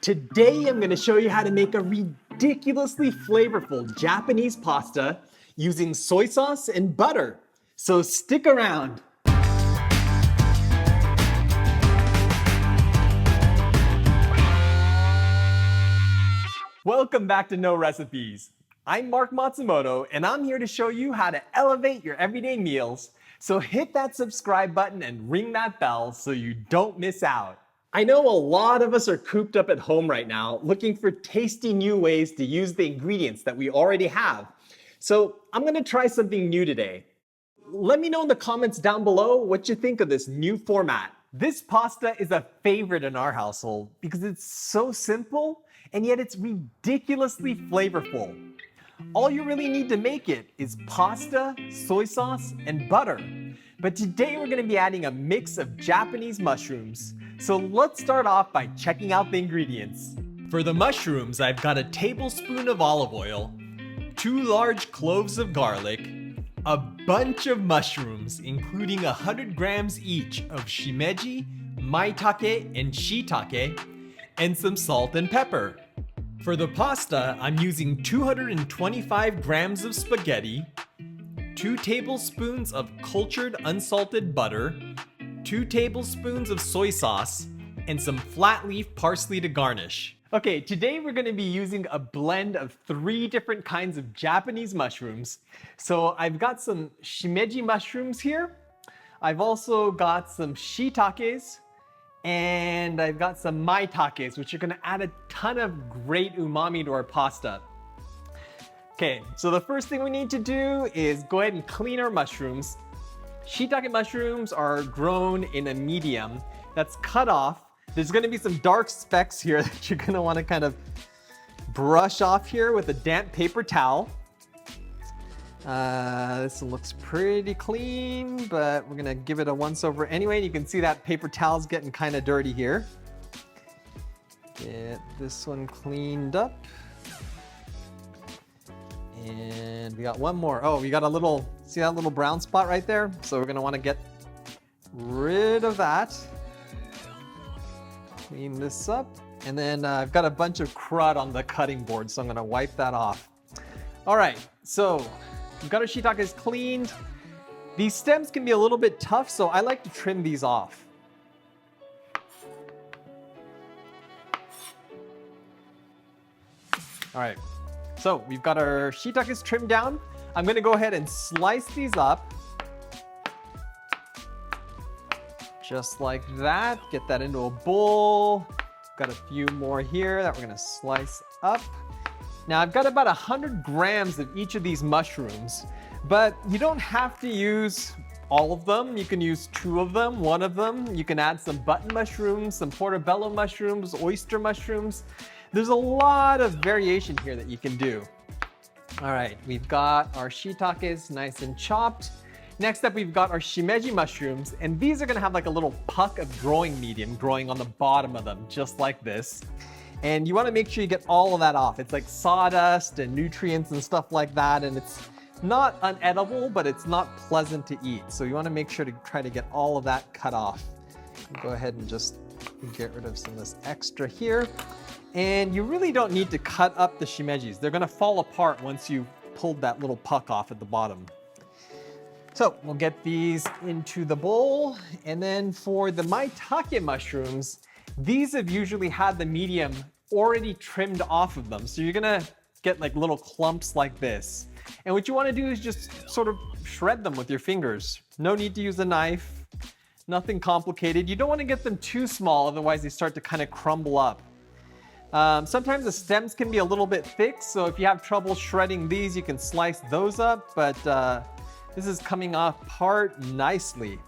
Today I'm going to show you how to make a ridiculously flavorful Japanese pasta using soy sauce and butter. So stick around. Welcome back to No Recipes. I'm Mark Matsumoto and I'm here to show you how to elevate your everyday meals. So hit that subscribe button and ring that bell so you don't miss out. I know a lot of us are cooped up at home right now looking for tasty new ways to use the ingredients that we already have. So I'm gonna try something new today. Let me know in the comments down below what you think of this new format. This pasta is a favorite in our household because it's so simple and yet it's ridiculously flavorful. All you really need to make it is pasta, soy sauce, and butter. But today we're gonna be adding a mix of Japanese mushrooms. So let's start off by checking out the ingredients. For the mushrooms, I've got a tablespoon of olive oil, 2 large cloves of garlic, a bunch of mushrooms, including 100 grams each of shimeji, maitake, and shiitake, and some salt and pepper. For the pasta, I'm using 225 grams of spaghetti, 2 tablespoons of cultured unsalted butter, 2 tablespoons of soy sauce, and some flat leaf parsley to garnish. Okay, today we're gonna be using a blend of 3 different kinds of Japanese mushrooms. So I've got some shimeji mushrooms here. I've also got some shiitakes, and I've got some maitakes, which are gonna add a ton of great umami to our pasta. Okay, so the first thing we need to do is go ahead and clean our mushrooms. Shiitake mushrooms are grown in a medium that's cut off. There's gonna be some dark specks here that you're gonna wanna kind of brush off here with a damp paper towel. This looks pretty clean, but we're gonna give it a once over anyway. You can see that paper towel's getting kind of dirty here. Get this one cleaned up. And we got one more. Oh, we got a little, see that little brown spot right there? So we're gonna wanna get rid of that. Clean this up. And then I've got a bunch of crud on the cutting board, so I'm gonna wipe that off. All right, so we've got our shiitakes cleaned. These stems can be a little bit tough, so I like to trim these off. All right. So we've got our shiitakes trimmed down. I'm gonna go ahead and slice these up. Just like that. Get that into a bowl. Got a few more here that we're gonna slice up. Now I've got about 100 grams of each of these mushrooms, but you don't have to use all of them. You can use 2 of them, 1 of them. You can add some button mushrooms, some portobello mushrooms, oyster mushrooms. There's a lot of variation here that you can do. All right, we've got our shiitakes nice and chopped. Next up, we've got our shimeji mushrooms, and these are gonna have like a little puck of growing medium growing on the bottom of them, just like this. And you wanna make sure you get all of that off. It's like sawdust and nutrients and stuff like that, and it's not unedible, but it's not pleasant to eat. So you wanna make sure to try to get all of that cut off. Go ahead and just get rid of some of this extra here. And you really don't need to cut up the shimejis. They're gonna fall apart once you've pulled that little puck off at the bottom. So we'll get these into the bowl. And then for the maitake mushrooms, these have usually had the medium already trimmed off of them. So you're gonna get like little clumps like this. And what you wanna do is just sort of shred them with your fingers. No need to use a knife, nothing complicated. You don't wanna get them too small, otherwise they start to kind of crumble up. Sometimes the stems can be a little bit thick, so if you have trouble shredding these, you can slice those up, but this is coming apart nicely.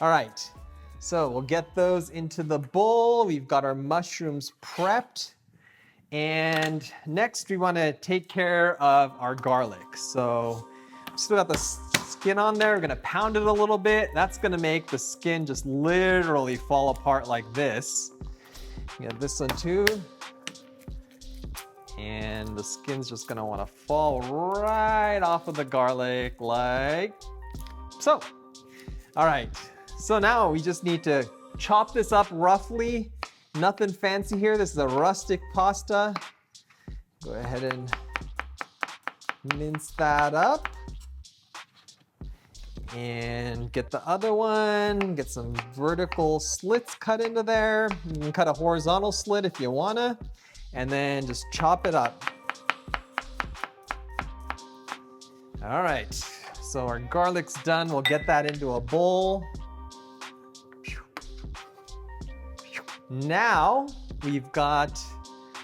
All right, so we'll get those into the bowl. We've got our mushrooms prepped. And next we wanna take care of our garlic. So still got the skin on there. We're gonna pound it a little bit. That's gonna make the skin just literally fall apart like this. We got this one too. And the skin's just gonna wanna fall right off of the garlic like so. All right, so now we just need to chop this up roughly Nothing fancy here. This is a rustic pasta. Go ahead and mince that up. And get the other one, get some vertical slits cut into there. You can cut a horizontal slit if you wanna, and then just chop it up. All right, so our garlic's done. We'll get that into a bowl. Now we've got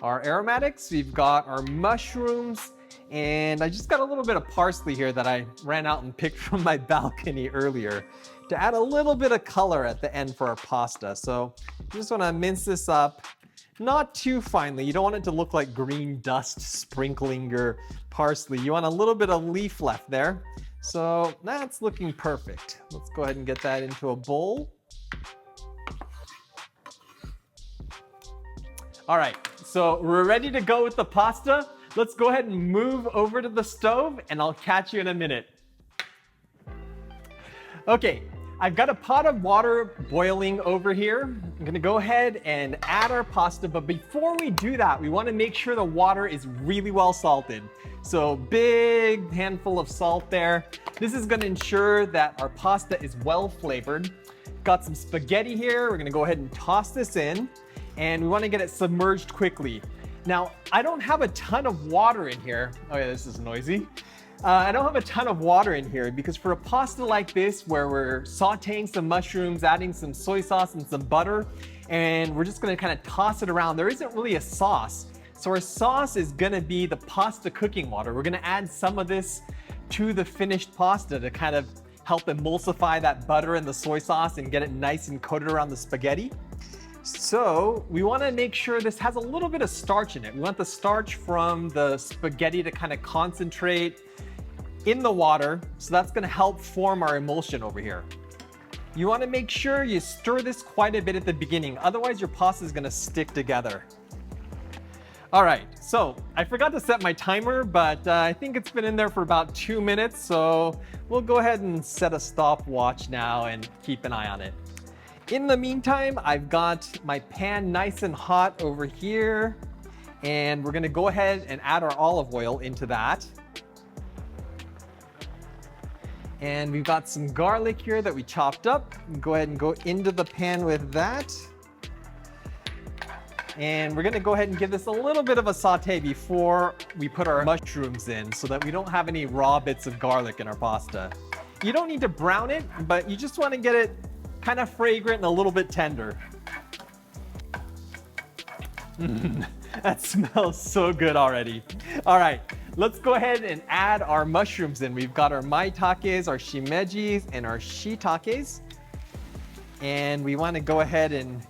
our aromatics, we've got our mushrooms, and I just got a little bit of parsley here that I ran out and picked from my balcony earlier to add a little bit of color at the end for our pasta. So you just wanna mince this up, not too finely. You don't want it to look like green dust sprinkling your parsley. You want a little bit of leaf left there. So that's looking perfect. Let's go ahead and get that into a bowl. All right, so we're ready to go with the pasta. Let's go ahead and move over to the stove and I'll catch you in a minute. Okay, I've got a pot of water boiling over here. I'm gonna go ahead and add our pasta, but before we do that, we wanna make sure the water is really well salted. So big handful of salt there. This is gonna ensure that our pasta is well flavored. Got some spaghetti here. We're gonna go ahead and toss this in, and we wanna get it submerged quickly. Now, I don't have a ton of water in here. Oh yeah, this is noisy. I don't have a ton of water in here because for a pasta like this, where we're sauteing some mushrooms, adding some soy sauce and some butter, and we're just gonna kind of toss it around, there isn't really a sauce. So our sauce is gonna be the pasta cooking water. We're gonna add some of this to the finished pasta to kind of help emulsify that butter and the soy sauce and get it nice and coated around the spaghetti. So we want to make sure this has a little bit of starch in it. We want the starch from the spaghetti to kind of concentrate in the water. So that's going to help form our emulsion over here. You want to make sure you stir this quite a bit at the beginning. Otherwise your pasta is going to stick together. All right, so I forgot to set my timer, but I think it's been in there for about 2 minutes. So we'll go ahead and set a stopwatch now and keep an eye on it. In the meantime, I've got my pan nice and hot over here, and we're gonna go ahead and add our olive oil into that. And we've got some garlic here that we chopped up. Go ahead and go into the pan with that. And we're gonna go ahead and give this a little bit of a saute before we put our mushrooms in so that we don't have any raw bits of garlic in our pasta. You don't need to brown it, but you just wanna get it kind of fragrant and a little bit tender. That smells so good already. All right, let's go ahead and add our mushrooms in. We've got our maitakes, our shimejis, and our shiitakes. And we want to go ahead and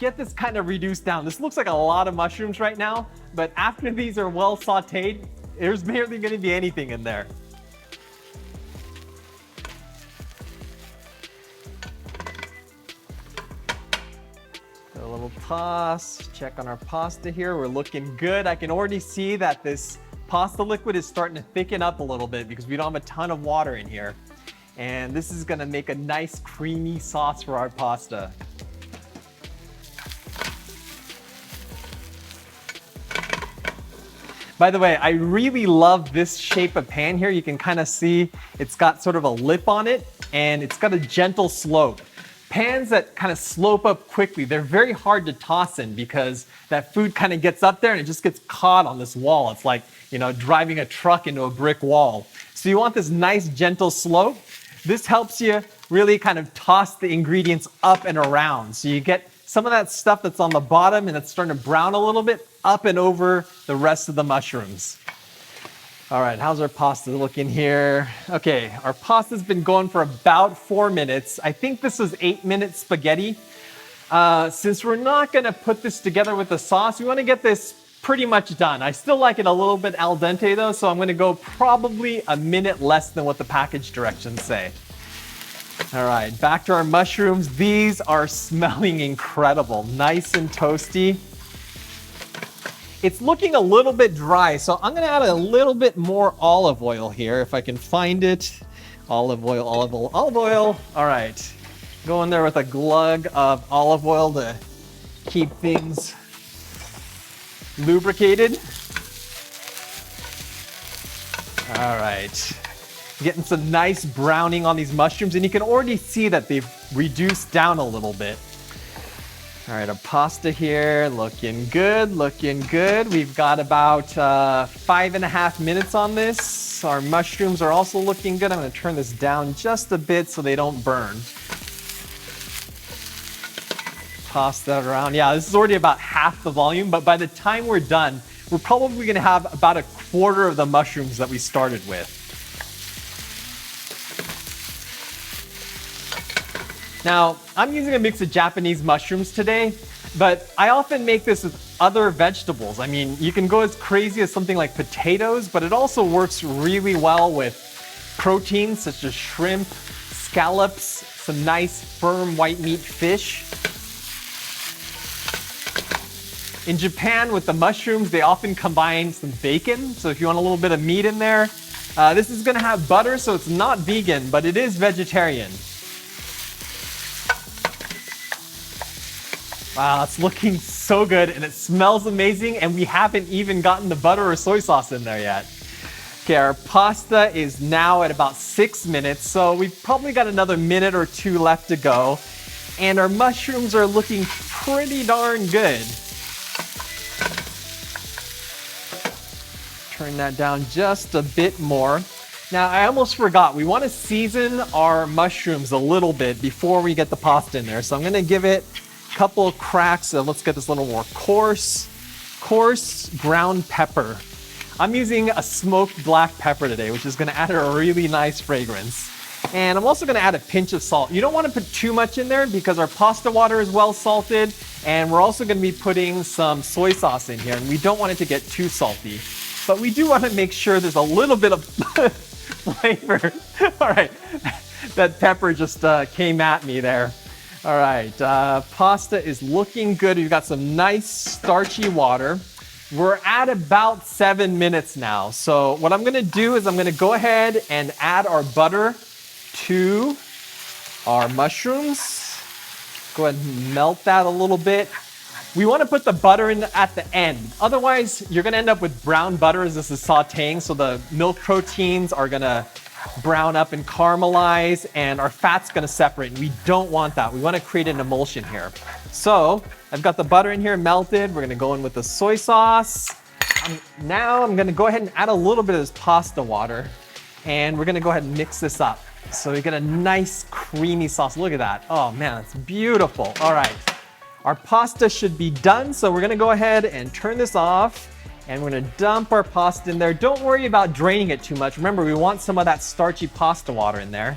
get this kind of reduced down. This looks like a lot of mushrooms right now, but after these are well sauteed, there's barely going to be anything in there. A little toss, check on our pasta here. We're looking good. I can already see that this pasta liquid is starting to thicken up a little bit because we don't have a ton of water in here. And this is gonna make a nice creamy sauce for our pasta. By the way, I really love this shape of pan here. You can kind of see it's got sort of a lip on it and it's got a gentle slope. Pans that kind of slope up quickly, they're very hard to toss in because that food kind of gets up there and it just gets caught on this wall. It's like, you know, driving a truck into a brick wall. So you want this nice gentle slope. This helps you really kind of toss the ingredients up and around. So you get some of that stuff that's on the bottom and it's starting to brown a little bit up and over the rest of the mushrooms. All right, how's our pasta looking here? Okay, our pasta's been going for about 4 minutes. I think this was 8-minute spaghetti. Since we're not gonna put this together with the sauce, we wanna get this pretty much done. I still like it a little bit al dente though, so I'm gonna go probably a minute less than what the package directions say. All right, back to our mushrooms. These are smelling incredible, nice and toasty. It's looking a little bit dry, so I'm gonna add a little bit more olive oil here if I can find it. Olive oil, olive oil, olive oil. All right, go in there with a glug of olive oil to keep things lubricated. All right. Getting some nice browning on these mushrooms, and you can already see that they've reduced down a little bit. All right, our pasta here, looking good, looking good. We've got about 5.5 minutes on this. Our mushrooms are also looking good. I'm gonna turn this down just a bit so they don't burn. Toss that around. Yeah, this is already about half the volume, but by the time we're done, we're probably gonna have about 1/4 of the mushrooms that we started with. Now, I'm using a mix of Japanese mushrooms today, but I often make this with other vegetables. I mean, you can go as crazy as something like potatoes, but it also works really well with proteins such as shrimp, scallops, some nice firm white meat fish. In Japan, with the mushrooms, they often combine some bacon. So if you want a little bit of meat in there, this is gonna have butter, so it's not vegan, but it is vegetarian. Wow, it's looking so good and it smells amazing, and we haven't even gotten the butter or soy sauce in there yet. Okay, our pasta is now at about 6 minutes, so we've probably got another minute or 2 left to go. And our mushrooms are looking pretty darn good. Turn that down just a bit more. Now, I almost forgot, we want to season our mushrooms a little bit before we get the pasta in there. So I'm gonna give it couple of cracks of, let's get this a little more coarse ground pepper. I'm using a smoked black pepper today, which is gonna add a really nice fragrance. And I'm also gonna add a pinch of salt. You don't wanna put too much in there because our pasta water is well salted, and we're also gonna be putting some soy sauce in here, and we don't want it to get too salty. But we do wanna make sure there's a little bit of flavor. All right, that pepper just came at me there. All right, pasta is looking good. We've got some nice starchy water. We're at about 7 minutes now. So what I'm gonna do is I'm gonna go ahead and add our butter to our mushrooms. Go ahead and melt that a little bit. We wanna put the butter in at the end. Otherwise, you're gonna end up with brown butter as this is sauteing, so the milk proteins are gonna brown up and caramelize, and our fat's gonna separate, and we don't want that. We wanna create an emulsion here. So I've got the butter in here melted. We're gonna go in with the soy sauce. Now I'm gonna go ahead and add a little bit of this pasta water, and we're gonna go ahead and mix this up. So we get a nice creamy sauce. Look at that. Oh man, that's beautiful. All right, our pasta should be done. So we're gonna go ahead and turn this off. And we're gonna dump our pasta in there. Don't worry about draining it too much. Remember, we want some of that starchy pasta water in there.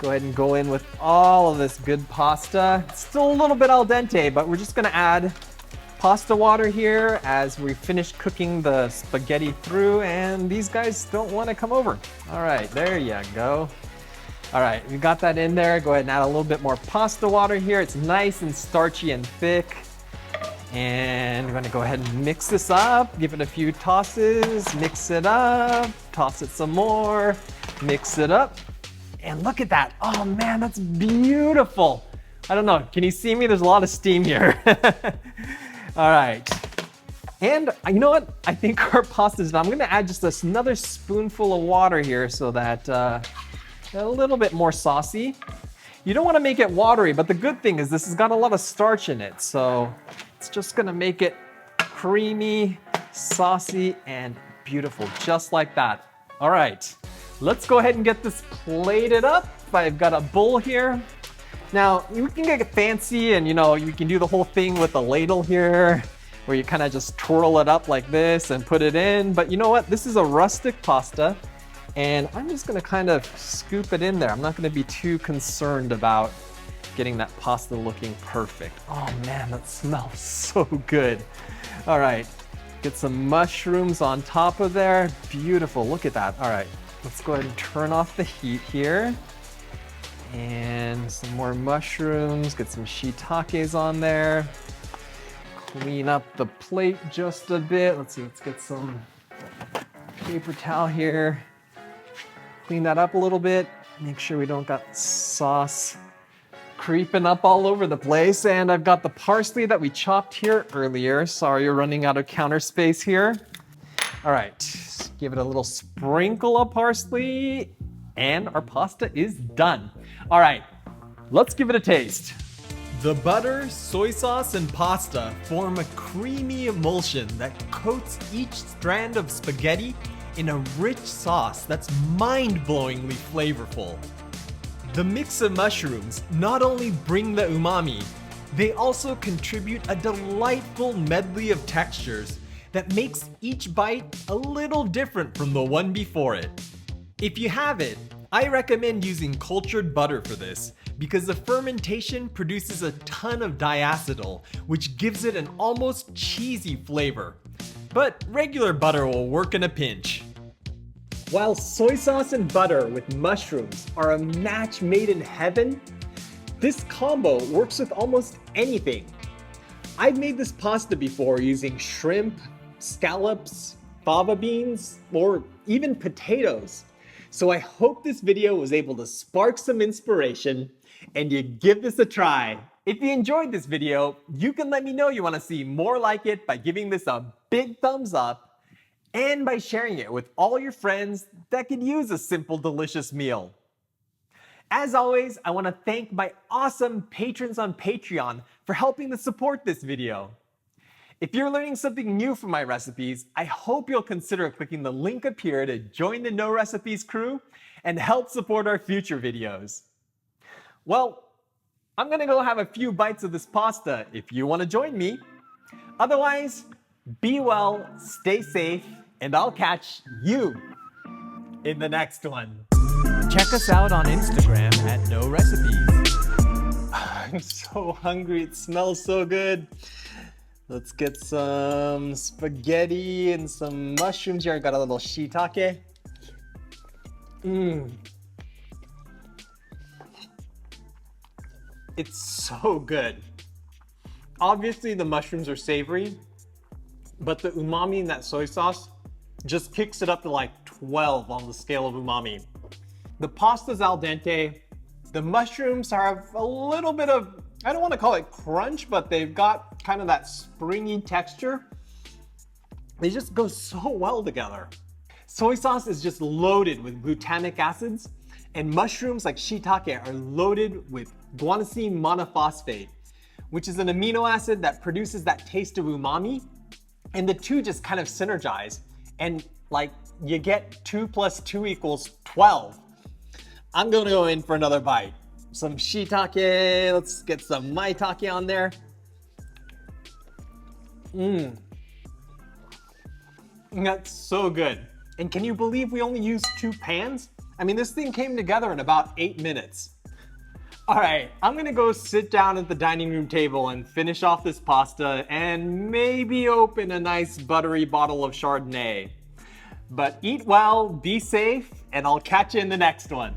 Go ahead and go in with all of this good pasta. It's still a little bit al dente, but we're just gonna add pasta water here as we finish cooking the spaghetti through, and these guys don't wanna come over. All right, there you go. All right, we got that in there. Go ahead and add a little bit more pasta water here. It's nice and starchy and thick. And we're gonna go ahead and mix this up, give it a few tosses, mix it up, toss it some more, mix it up. And look at that. Oh man, that's beautiful. I don't know, can you see me? There's a lot of steam here. All right. And you know what? I think our pasta is done. I'm gonna add just another spoonful of water here so that a little bit more saucy. You don't wanna make it watery, but the good thing is this has got a lot of starch in it. So it's just gonna make it creamy, saucy, and beautiful, just like that. All right, let's go ahead and get this plated up. I've got a bowl here. Now, you can get fancy and you can do the whole thing with a ladle here, where you kind of just twirl it up like this and put it in. But you know what? This is a rustic pasta, and I'm just gonna kind of scoop it in there. I'm not gonna be too concerned about getting that pasta looking perfect. Oh man, that smells so good. All right, get some mushrooms on top of there. Beautiful, look at that. All right, let's go ahead and turn off the heat here. And some more mushrooms, get some shiitakes on there. Clean up the plate just a bit. Let's see, let's get some paper towel here. Clean that up a little bit. Make sure we don't got sauce creeping up all over the place. And I've got the parsley that we chopped here earlier. Sorry, you're running out of counter space here. All right, give it a little sprinkle of parsley and our pasta is done. All right, let's give it a taste. The butter, soy sauce, and pasta form a creamy emulsion that coats each strand of spaghetti in a rich sauce that's mind-blowingly flavorful. The mix of mushrooms not only bring the umami, they also contribute a delightful medley of textures that makes each bite a little different from the one before it. If you have it, I recommend using cultured butter for this because the fermentation produces a ton of diacetyl, which gives it an almost cheesy flavor. But regular butter will work in a pinch. While soy sauce and butter with mushrooms are a match made in heaven, this combo works with almost anything. I've made this pasta before using shrimp, scallops, fava beans, or even potatoes. So I hope this video was able to spark some inspiration and you give this a try. If you enjoyed this video, you can let me know you want to see more like it by giving this a big thumbs up and by sharing it with all your friends that could use a simple, delicious meal. As always, I want to thank my awesome patrons on Patreon for helping to support this video. If you're learning something new from my recipes, I hope you'll consider clicking the link up here to join the No Recipes crew and help support our future videos. Well, I'm gonna go have a few bites of this pasta if you want to join me. Otherwise, be well, stay safe, and I'll catch you in the next one. Check us out on Instagram at No Recipes. I'm so hungry, it smells so good. Let's get some spaghetti and some mushrooms here. I got a little shiitake. It's so good. Obviously the mushrooms are savory, but the umami in that soy sauce just kicks it up to like 12 on the scale of umami. The pasta's al dente. The mushrooms have a little bit of, I don't want to call it crunch, but they've got kind of that springy texture. They just go so well together. Soy sauce is just loaded with glutamic acids, and mushrooms like shiitake are loaded with guanosine monophosphate, which is an amino acid that produces that taste of umami, and the two just kind of synergize, and like you get 2 + 2 = 12. I'm gonna go in for another bite. Some shiitake, let's get some maitake on there. That's so good. And can you believe we only used 2 pans? I mean, this thing came together in about 8 minutes. All right, I'm gonna go sit down at the dining room table and finish off this pasta and maybe open a nice buttery bottle of Chardonnay. But eat well, be safe, and I'll catch you in the next one.